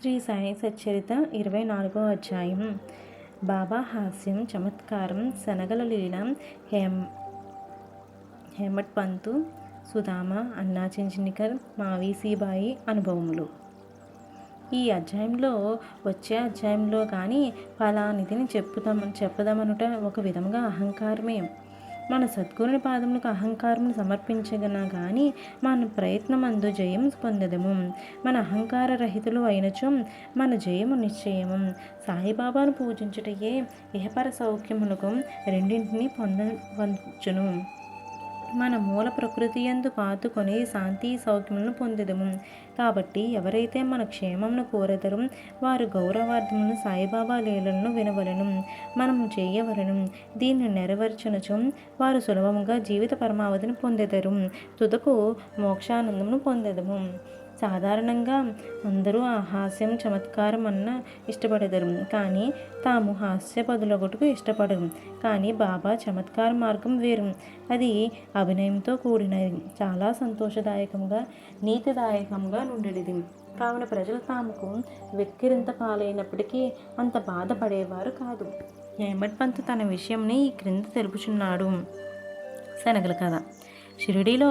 శ్రీ సాయి సచ్చరిత 24వ అధ్యాయం. బాబా హాస్యం, చమత్కారం, శనగల లీల, హేమట్ పంతు, సుధామ, అన్నా చించినికర్, మావీసీబాయి అనుభవములు. ఈ అధ్యాయంలో వచ్చే అధ్యాయంలో కానీ ఫలానిధిని చెప్పదమనుట ఒక విధంగా అహంకారమే. మన సద్గురుని పాదములకు అహంకారమును సమర్పించగన గాని మన ప్రయత్నమందు జయం పొందదము. మన అహంకార రహితులు అయినచో మన జయము నిశ్చయము. సాయిబాబాను పూజించుటయే ఇహపర సౌఖ్యములకు రెండింటినీ పొందవచ్చును. మన మూల ప్రకృతి యందు పాతుకొని శాంతి సౌఖ్యములను పొందెదము. కాబట్టి ఎవరైతే మన క్షేమమును కోరెదరో వారు గౌరవార్థములను సాయిబాబా లీలలను వినవలను, మనము చేయవలను. దీన్ని నెరవేర్చునచో వారు సులభముగా జీవిత పరమావధిని పొందెదరు, తుదకు మోక్షానందమును పొందెదము. సాధారణంగా అందరూ ఆ హాస్యం, చమత్కారం అన్న ఇష్టపడెదరు, కానీ తాము హాస్యపదులొకటుకు ఇష్టపడరు. కానీ బాబా చమత్కార మార్గం వేరు. అది అభినయంతో కూడినది, చాలా సంతోషదాయకంగా నీతిదాయకంగా నుండిది. కావున ప్రజలు తాముకు వెక్కిరింత పాలైనప్పటికీ అంత బాధపడేవారు కాదు. హేమట్ పంత్ తన విషయంని ఈ క్రింద తెలుపుచున్నాడు. శనగల కథ. షిరిడీలో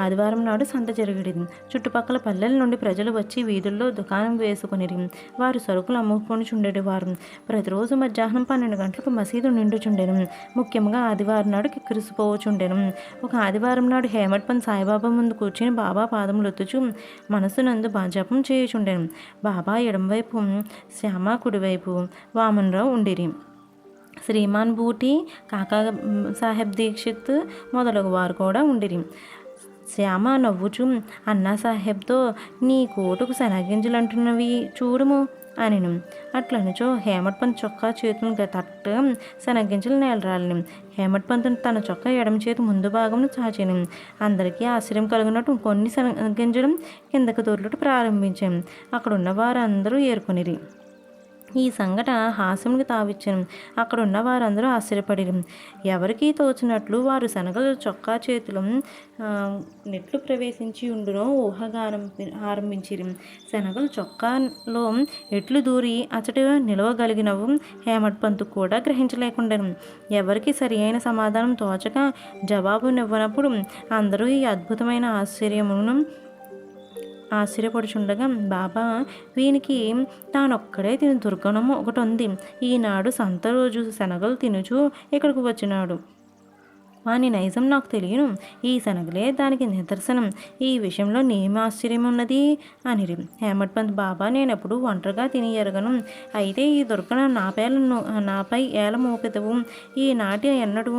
ఆదివారం నాడు సంత జరిగేది. చుట్టుపక్కల పల్లెల నుండి ప్రజలు వచ్చి వీధుల్లో దుకాణం వేసుకొనిరి. వారు సరుకులు అమ్ముకొనిచుండేవారు. ప్రతిరోజు మధ్యాహ్నం 12 గంటలకు మసీదు నిండుచుండెను. ముఖ్యంగా ఆదివారం నాడు కిక్కిరిసిపోవచుండెను. ఒక ఆదివారం నాడు హేమట్ పంత్ సాయిబాబా ముందు కూర్చుని బాబా పాదములొత్తుచు మనస్సునందు జపం చేయుచుండెను. బాబా ఎడమవైపు శ్యామ, కుడివైపు వామనరావు ఉండిరి. శ్రీమాన్ బూటి, కాకా సాహెబ్ దీక్షిత్ మొదలగు వారు కూడా ఉండిరి. శ్యామ నవ్వుచు అన్నా సాహెబ్తో, నీ కోటుకు శనగింజలంటున్నవి చూడుము అనిను. అట్లనుచో హేమట్ పంత్ చొక్కా చేతులను తట్ట శనగింజలు నేలరాలిని. హేమట్ పంత్ తన చొక్కా ఎడమ చేతి ముందు భాగమును చాచెను. అందరికీ ఆశ్చర్యం కలిగినట్టు కొన్ని శనగింజలు కిందకు దొర్లుట ప్రారంభించాను. అక్కడున్న వారందరూ ఏరుకొనిరి. ఈ సంఘటన హాస్యమునికి తావిచ్చాను. అక్కడున్న వారందరూ ఆశ్చర్యపడిరి. ఎవరికి తోచినట్లు వారు శనగలు చొక్కా చేతులు నెట్లు ప్రవేశించి ఉండునో ఊహగానం ఆరంభించిరి. శనగలు చొక్కాలో ఎట్లు దూరి అచట నిలవగలిగినవు హేమట్ పంత్ కూడా గ్రహించలేకుండాను. ఎవరికి సరి అయిన సమాధానం తోచక జవాబునివ్వనప్పుడు అందరూ ఈ అద్భుతమైన ఆశ్చర్యపడుచుండగా బాబా, వీనికి తానొక్కడే తిని దుర్గుణము ఒకటి ఉంది. ఈనాడు సంత రోజు శనగలు తినుచు ఇక్కడికి వచ్చినాడు. వాని నైజం నాకు తెలియను. ఈ శనగలే దానికి నిదర్శనం. ఈ విషయంలో నేమి ఆశ్చర్యం ఉన్నది అనిరి. హేమట్ పంత్, బాబా, నేనెప్పుడు ఒంటరిగా తిని ఎరగను. అయితే ఈ దుర్గుణం నాపై ఏల మోపెదవు. ఈనాటి ఎన్నడూ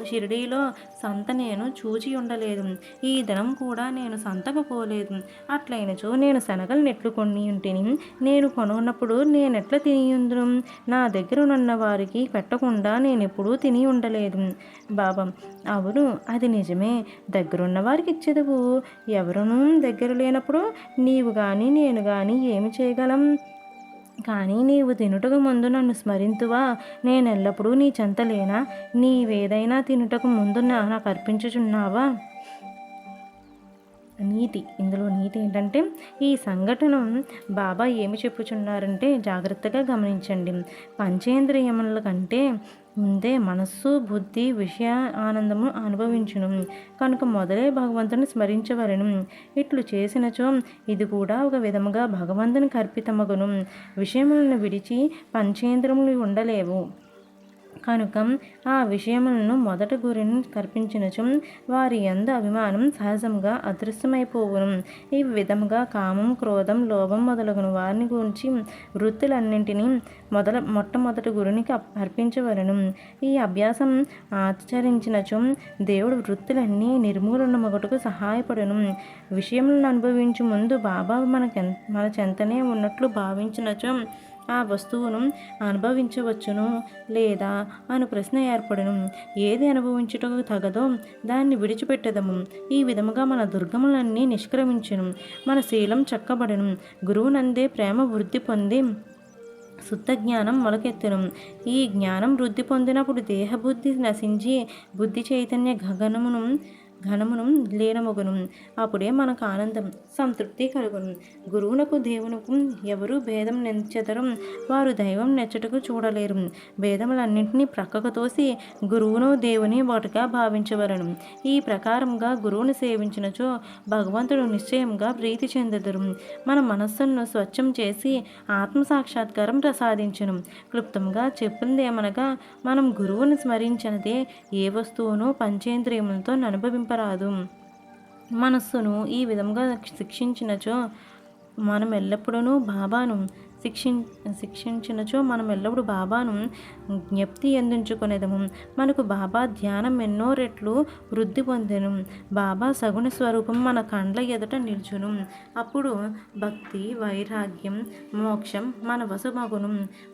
షిరిడీలో సంత నేను చూచి ఉండలేదు. ఈ దినం కూడా నేను సంతకు పోలేదు. అట్లయినచో నేను శనగలు నెట్లు కొని ఉంటిని. నేను కొనున్నప్పుడు నేనెట్లా తినియుందును? నా దగ్గర ఉన్న వారికి పెట్టకుండా నేనెప్పుడూ తిని ఉండలేదు. బాబా, అవును, అది నిజమే. దగ్గరున్న వారికి ఇచ్చేదవు. ఎవరునూ దగ్గర లేనప్పుడు నీవు కానీ నేను కానీ ఏమి చేయగలం? కానీ నీవు తినుటకు ముందు నన్ను స్మరింతువా? నేనెల్లప్పుడూ నీ చెంత లేనా? నీవేదైనా తినుటకు ముందు నాకు అర్పించుచున్నావా? నీతి. ఇందులో నీతి ఏంటంటే, ఈ సంఘటన బాబా ఏమి చెప్పుచున్నారంటే జాగ్రత్తగా గమనించండి. పంచేంద్రియముల కంటే ముందే మనస్సు, బుద్ధి, విషయ ఆనందము అనుభవించును. కనుక మొదలే భగవంతుని స్మరించవలను. ఇట్లు చేసినచో ఇది కూడా ఒక విధముగా భగవంతునికి అర్పితమగును. విషయములను విడిచి పంచేంద్రియములు ఉండలేవు. కనుక ఆ విషయములను మొదట గురిని కల్పించినచో వారి యందు అభిమానం సహజంగా అదృశ్యమైపోవును. ఈ విధముగా కామం, క్రోధం, లోభం మొదలగున వారిని గురించి వృత్తులన్నింటినీ మొట్టమొదటి గురునికి అర్పించవలను. ఈ అభ్యాసం ఆచరించినచో దేవుడు వృత్తులన్నీ నిర్మూలనమగుటకు సహాయపడును. విషయములను అనుభవించు ముందు బాబా మన చెంతనే ఉన్నట్లు భావించినచో ఆ వస్తువును అనుభవించవచ్చును లేదా అను ప్రశ్న ఏర్పడును. ఏది అనుభవించుటకు తగదో దాన్ని విడిచిపెట్టదము. ఈ విధముగా మన దుర్గములన్నీ నిష్క్రమించును. మన శీలం చక్కబడును. గురువునందే ప్రేమ వృద్ధి పొంది శుద్ధ జ్ఞానం మొలకెత్తును. ఈ జ్ఞానం వృద్ధి పొందినప్పుడు దేహబుద్ధి నశించి బుద్ధి చైతన్య గగనమును ఘనమును లీనమగును. అప్పుడే మనకు ఆనందం సంతృప్తి కలుగును. గురువునకు దేవునకు ఎవరు భేదం నెంచెదరు, వారు దైవం నెచ్చటకు చూడలేరు. భేదములన్నింటినీ ప్రక్కకు తోసి గురువును దేవుని ఒకటిగా భావించవలను. ఈ ప్రకారంగా గురువుని సేవించినచో భగవంతుడు నిశ్చయంగా ప్రీతి చెందెదరు. మన మనస్సును స్వచ్ఛం చేసి ఆత్మసాక్షాత్కారం ప్రసాదించును. క్లుప్తంగా చెప్పిందేమనగా, మనం గురువుని స్మరించినదే ఏ వస్తువును పంచేంద్రియములతో అనుభవింపరాదు. మనస్సును ఈ విధంగా శిక్షించినచో మనం ఎల్లప్పుడూ బాబాను జ్ఞప్తి ఎందుంచుకునేదము. మనకు బాబా ధ్యానం ఎన్నో రెట్లు వృద్ధి పొందెను. బాబా సగుణ స్వరూపం మన కండ్ల ఎదుట నిల్చును. అప్పుడు భక్తి, వైరాగ్యం, మోక్షం మన వశమగును.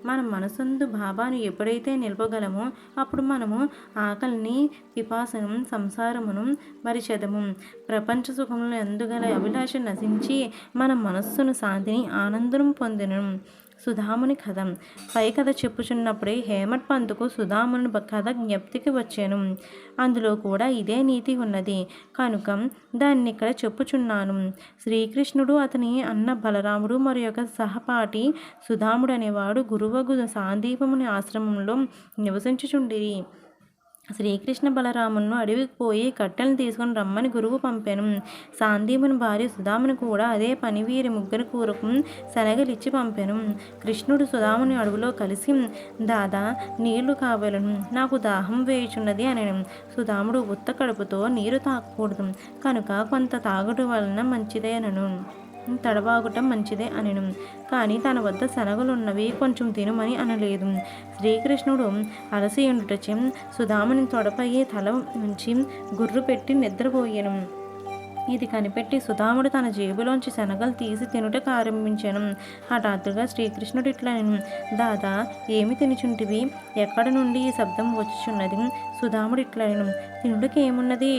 మన మనసందు బాబాను ఎప్పుడైతే నిలపగలమో అప్పుడు మనము ఆకలిని, పిపాసను, సంసారమును మరిచెదము. ప్రపంచ సుఖములను ఎందుగల అభిలాష నశించి మన మనస్సును శాంతిని, ఆనందం పొందెను. సుధాముని కథ. పై కథ చెప్పుచున్నప్పుడే హేమట్ పంతుకు సుధాముని కథ జ్ఞప్తికి వచ్చాను. అందులో కూడా ఇదే నీతి ఉన్నది కనుక దాన్ని ఇక్కడ చెప్పుచున్నాను. శ్రీకృష్ణుడు, అతని అన్న బలరాముడు మరియు ఒక సహపాఠి సుధాముడు అనేవాడు గురువగు సాందీపముని ఆశ్రమంలో నివసించుచుండిరి. శ్రీకృష్ణ బలరామును అడవికి పోయి కట్టెలను తీసుకుని రమ్మని గురువు పంపాను. సాందీపుని భార్య సుధాముని కూడా అదే పని వీరి ముగ్గురు కూరకు శనగలిచ్చి పంపాను. కృష్ణుడు సుధాముని అడవిలో కలిసి, దాదా నీళ్లు కావాలను, నాకు దాహం వేయుచున్నది అనెను. సుధాముడు ఉత్త కడుపుతో నీరు తాగకూడదు కనుక కొంత తాగుట వలన మంచిదే అనను, తడబాగుటం మంచిదే అనెను. కానీ తన వద్ద శనగలున్నవి, కొంచెం తినుమని అనలేదు. శ్రీకృష్ణుడు అలసి ఉండుటచే సుధాముని తొడపై తల ఉంచి గుర్రు పెట్టి నిద్రపోయాను. ఇది కనిపెట్టి సుధాముడు తన జేబులోంచి శనగలు తీసి తినుటకు ఆరంభించాను. హఠాత్తుగా శ్రీకృష్ణుడు ఇట్లా, దాదా ఏమి తినుచుంటివి, ఎక్కడ నుండి ఈ శబ్దం వచ్చుచున్నది? సుధాముడు ఇట్లను, తినుటకి ఏమున్నది,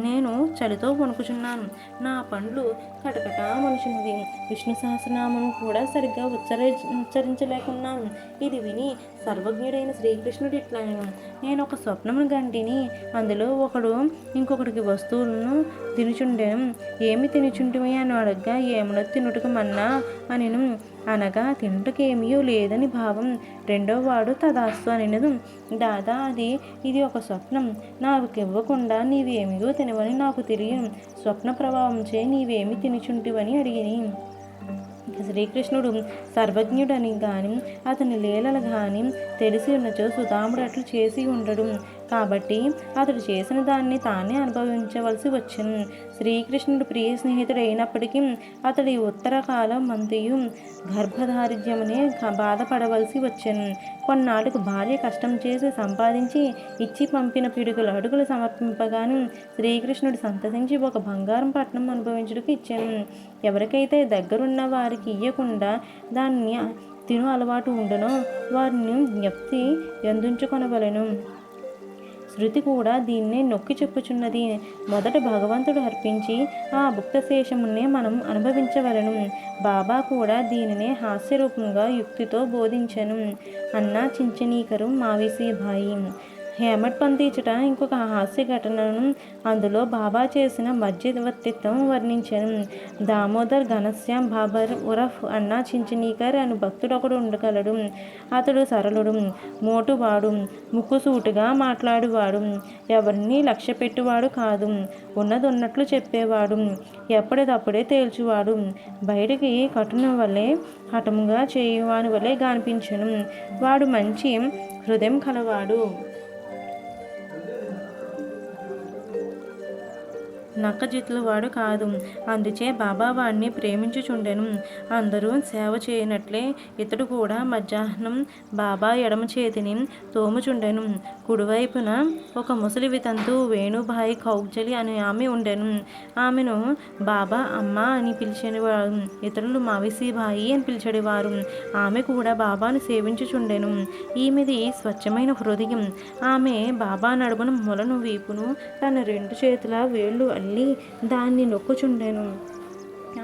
నేను చలితో వణుకుచున్నాను, నా పండ్లు కటకటా మనుచున్నవి, విష్ణు సహస్రనామను కూడా సరిగ్గా ఉచ్చరించలేకున్నాను. ఇది విని సర్వజ్ఞుడైన శ్రీకృష్ణుడు ఇట్లను, నేను ఒక స్వప్నమును గంటిని, అందులో ఒకడు ఇంకొకటికి వస్తువులను తినుచుండెను. ఏమి తినుచుంటివి అని అడగ్గా, ఏమన్నా తినుటకు మన్నా అనెను. అనగా తినుటకేమీ లేదని భావం. రెండో వాడు తదాస్తు అనెను. దాదా ఇది ఒక స్వప్నం, నాకు ఇవ్వకుండా నీవేమియో తినవని నాకు తెలియను, స్వప్న ప్రభావంచే నీవేమి తినుచుంటివని అడిగిని. శ్రీకృష్ణుడు సర్వజ్ఞుడని గాని అతని లీలలు గాని తెలిసి ఉన్నచో సుధాముడు అట్లు చేసి ఉండడు. కాబట్టి అతడు చేసిన దాన్ని తానే అనుభవించవలసి వచ్చింది. శ్రీకృష్ణుడు ప్రియ స్నేహితుడు అయినప్పటికీ అతడి ఉత్తరకాలం మంతియు గర్భదారిద్ర్యమునే బాధపడవలసి వచ్చింది. కొన్నాళ్ళకు భార్య కష్టం చేసి సంపాదించి ఇచ్చి పంపిన పిడుగులు అడుగులు సమర్పింపగాను శ్రీకృష్ణుడు సంతసించి ఒక బంగారం పట్నం అనుభవించుటకు ఇచ్చాను. ఎవరికైతే దగ్గరున్న వారికి ఇయ్యకుండా దాన్ని తిను అలవాటు ఉండనో వారిని జ్ఞప్తి ఎందుంచుకొనవలెను. శృతి కూడా దీన్నే నొక్కి చెప్పుచున్నది. మొదట భగవంతుడు అర్పించి ఆ భుక్తశేషమునే మనం అనుభవించవలను. బాబా కూడా దీనినే హాస్యరూపంగా యుక్తితో బోధించెను. అన్నా చించనీకరు మావిసీభాయి. హేమట్ పంతీచుట ఇంకొక హాస్య ఘటనను అందులో బాబా చేసిన మధ్యవర్తిత్వం వర్ణించాను. దామోదర్ ఘనశ్యామ్ బాబర్ ఉరఫ్ అన్నా చించనీకర్ అని భక్తుడొకడు ఉండగలడు. అతడు సరళుడు, మోటువాడు, ముక్కుసూటుగా మాట్లాడువాడు, ఎవరిని లక్ష్య పెట్టువాడు కాదు, ఉన్నది ఉన్నట్లు చెప్పేవాడు, ఎప్పటిదప్పుడే తేల్చువాడు, బయటికి కటున వలె హఠముగా చేయువాని వలె కనిపించెను. వాడు మంచి హృదయం కలవాడు, నక్కజిత్తుల వాడు కాదు. అందుచే బాబా వాడిని ప్రేమించుచుండెను. అందరూ సేవ చేయనట్లే ఇతడు కూడా మధ్యాహ్నం బాబా ఎడమ చేతిని తోముచుండెను. కుడివైపున ఒక ముసలి వితంతు వేణుబాయి కౌజలి అని ఆమె ఉండెను. ఆమెను బాబా అమ్మ అని పిలిచేవారు, ఇతరులు మావిసీబాయి అని పిలిచేవారు. ఆమె కూడా బాబాను సేవించుచుండెను. ఈమెది స్వచ్ఛమైన హృదయం. ఆమె బాబా నడుమును, మొలను, వీపును తన రెండు చేతుల వేళ్ళు అల్లి దాన్ని నొక్కుచుండెను.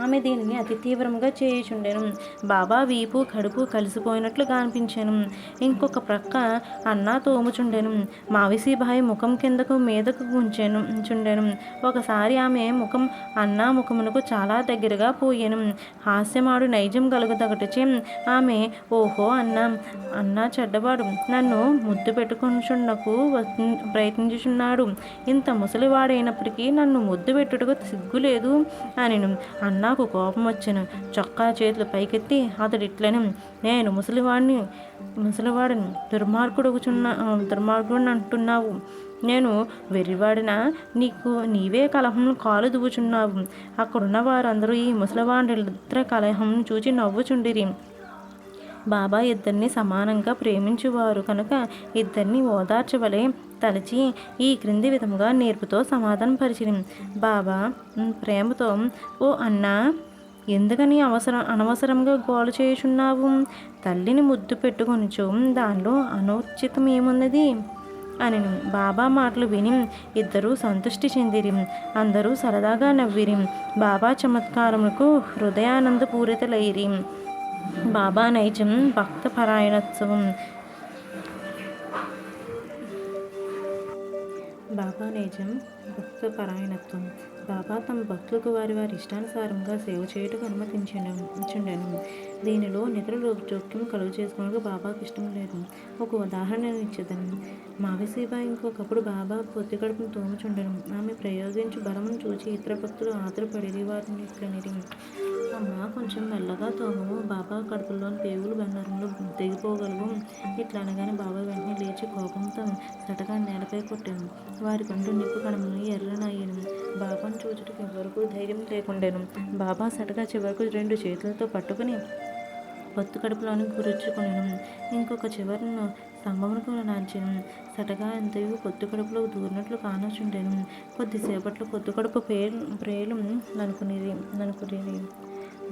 ఆమె దీనిని అతి తీవ్రంగా చేయుచుండెను. బాబా వీపు కడుపు కలిసిపోయినట్లుగా అనిపించాను. ఇంకొక ప్రక్క అన్నా తోముచుండెను. మావిసిబాయి ముఖం కిందకు మీదకు చుండెను. ఒకసారి ఆమె ముఖం అన్నా ముఖమునకు చాలా దగ్గరగా పోయాను. హాస్యమాడు నైజం కలుగుదగటచే ఆమె ఓహో అన్నా చెడ్డవాడు నన్ను ముద్దు పెట్టుకొనుచుండకు ప్రయత్నించుచున్నాడు. ఇంత ముసలివాడైనప్పటికీ నన్ను ముద్దు పెట్టుటకు సిగ్గులేదు అని అన్నాకు కోపం వచ్చాను. చొక్కా చేతులు పైకెత్తి అతడిట్లను, నేను ముసలివాడిని దుర్మార్గుడు అంటున్నావు. నేను వెర్రివాడినా? నీవే కలహం కాలు దువ్వుచున్నావు. అక్కడున్న వారందరూ ఈ ముసలివాడిద్దరి కలహం చూచి నవ్వుచుండిరి. బాబా ఇద్దరిని సమానంగా ప్రేమించువారు కనుక ఇద్దరిని ఓదార్చవలే తలచి ఈ క్రింది విధముగా నేర్పుతో సమాధానం పరిచిరి. బాబా ప్రేమతో, ఓ అన్నా, ఎందుకని అనవసరంగా గోలు చేయుచున్నావు? తల్లిని ముద్దు పెట్టుకొనుచు దానిలో అనౌచితం ఏమున్నది అని బాబా మాటలు విని ఇద్దరూ సంతృష్టి చెందిరి. అందరూ సరదాగా నవ్విరి. బాబా చమత్కారములకు హృదయానందపూరితులైరి. బాబా నైజం భక్త పరాయణోత్సవం. బాబా నైజం భక్త పరాయణత్వం. బాబా తమ భక్తులకు వారి ఇష్టానుసారంగా సేవ చేయుటకు అనుమతించుండెను. దీనిలో నిద్రలో జోక్యం కలుగు చేసుకోవడానికి బాబాకు ఇష్టం లేదు. ఒక ఉదాహరణ ఇచ్చేదను. మావిసిబాయి ఇంకొకప్పుడు బాబా పొత్తి కడుపును తోముచుండెను. ఆమె ప్రయోగించు బలమును చూచి ఇతర భక్తులు ఆతురపడి వారిని ఇట్లనిరి, అమ్మ కొంచెం మెల్లగా తోమము, బాబా కడుపులోని పేగులు బంగారంలో తెగిపోగలవు. ఇట్లా అనగానే బాబా వెంటనే లేచి కోపంతో సటగా నేలపై కొట్టాను. వారి కంటూ నిప్పు కణమును ఎర్రనయ్యను. బాబాను చూచుటకు ఎవరికి ధైర్యం లేకుండాను. బాబా సటగా చివరకు 2 చేతులతో పట్టుకుని పొత్తు కడుపులోని గురుచుకొనెను. ఇంకొక చివరను స్తంభమునకు నార్చెను. సటగా అంతయు పొత్తు కడుపులో దూరినట్లు కానచుండెను. కొద్దిసేపట్లో పొత్తు కడుపు ప్రేలు ననుకునేది.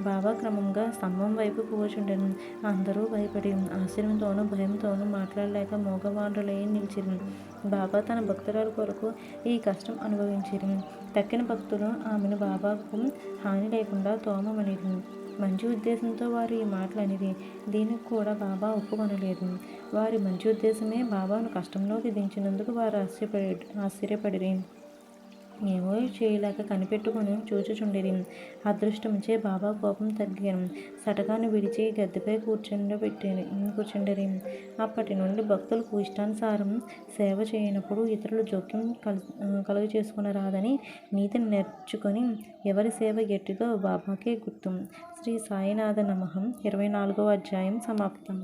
బాబా క్రమంగా స్తంభం వైపు పోచుండెను. అందరూ భయపడి ఆశ్చర్యంతోనూ భయంతోనూ మాట్లాడలేక మోగవాండ్రులై నిలిచిరి. బాబా తన భక్తురాలు కొరకు ఈ కష్టం అనుభవించిరి. తక్కిన భక్తులు ఆమెను బాబాకు హాని లేకుండా తోమమనిరి. మంచి ఉద్దేశంతో వారు ఈ మాటలు అనిరి. దీనికి కూడా బాబా ఒప్పుకొనలేదు. వారి మంచి ఉద్దేశమే బాబాను కష్టంలోకి దించినందుకు వారు ఆశ్చర్యపడిరి. ఏమో చేయలేక కనిపెట్టుకుని చూచుచుండిరి. అదృష్టముచే బాబా కోపం తగ్గాను. సటకాను విడిచి గద్దెపై కూర్చుండిరి. అప్పటి నుండి భక్తులకు ఇష్టానుసారం సేవ చేయనప్పుడు ఇతరులు జోక్యం కలుగు చేసుకునరాదని నీతిని నేర్చుకొని ఎవరి సేవ గట్టిదో బాబాకే గుర్తు. శ్రీ సాయినాథ నమః. 24వ అధ్యాయం సమాప్తం.